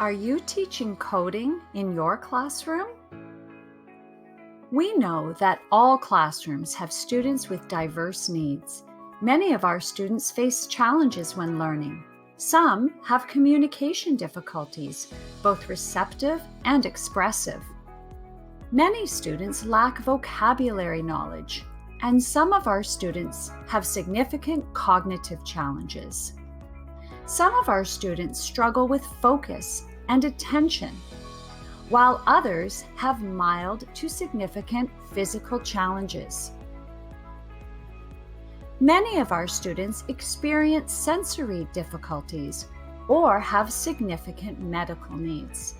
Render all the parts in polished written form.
Are you teaching coding in your classroom? We know that all classrooms have students with diverse needs. Many of our students face challenges when learning. Some have communication difficulties, both receptive and expressive. Many students lack vocabulary knowledge, and some of our students have significant cognitive challenges. Some of our students struggle with focus and attention, while others have mild to significant physical challenges. Many of our students experience sensory difficulties or have significant medical needs.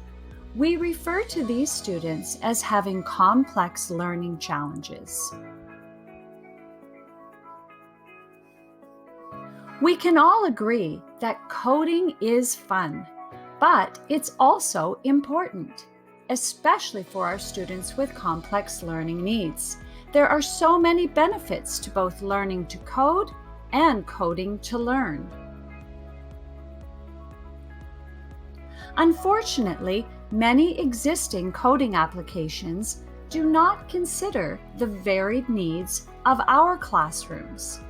We refer to these students as having complex learning challenges. We can all agree that coding is fun, but it's also important, especially for our students with complex learning needs. There are so many benefits to both learning to code and coding to learn. Unfortunately, many existing coding applications do not consider the varied needs of our classrooms.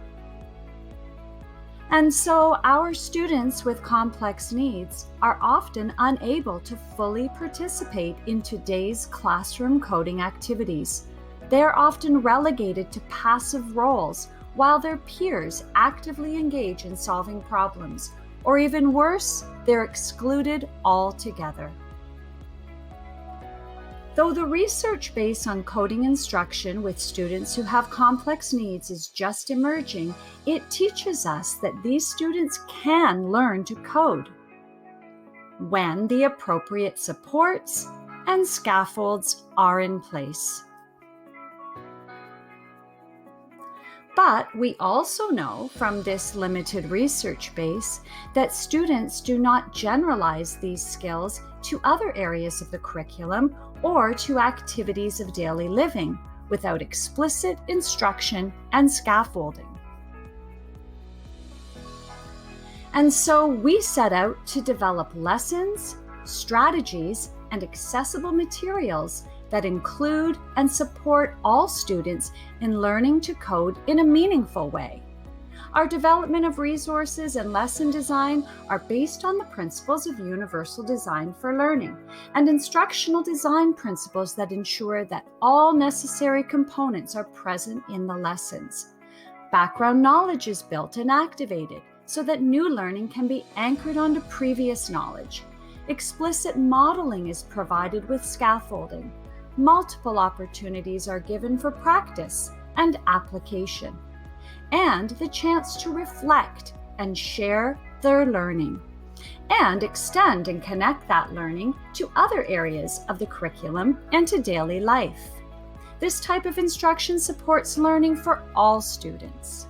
And so our students with complex needs are often unable to fully participate in today's classroom coding activities. They are often relegated to passive roles while their peers actively engage in solving problems, or even worse, they're excluded altogether. Though the research based on coding instruction with students who have complex needs is just emerging, it teaches us that these students can learn to code when the appropriate supports and scaffolds are in place. But we also know from this limited research base that students do not generalize these skills to other areas of the curriculum or to activities of daily living without explicit instruction and scaffolding. And so we set out to develop lessons, strategies, and accessible materials that include and support all students in learning to code in a meaningful way. Our development of resources and lesson design are based on the principles of universal design for learning and instructional design principles that ensure that all necessary components are present in the lessons. Background knowledge is built and activated so that new learning can be anchored onto previous knowledge. Explicit modeling is provided with scaffolding. Multiple opportunities are given for practice and application, and the chance to reflect and share their learning, and extend and connect that learning to other areas of the curriculum and to daily life. This type of instruction supports learning for all students.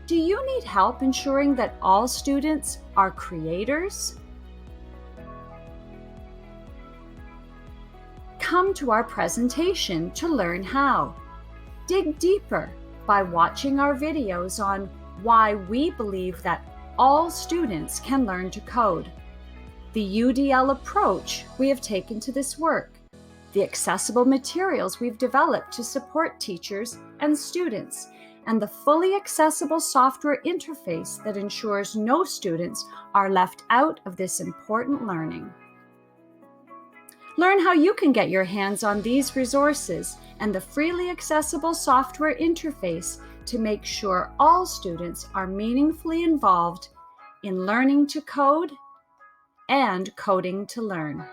Do you need help ensuring that all students are creators? Come to our presentation to learn how. Dig deeper by watching our videos on why we believe that all students can learn to code, the UDL approach we have taken to this work, the accessible materials we've developed to support teachers and students, and the fully accessible software interface that ensures no students are left out of this important learning. Learn how you can get your hands on these resources and the freely accessible software interface to make sure all students are meaningfully involved in learning to code and coding to learn.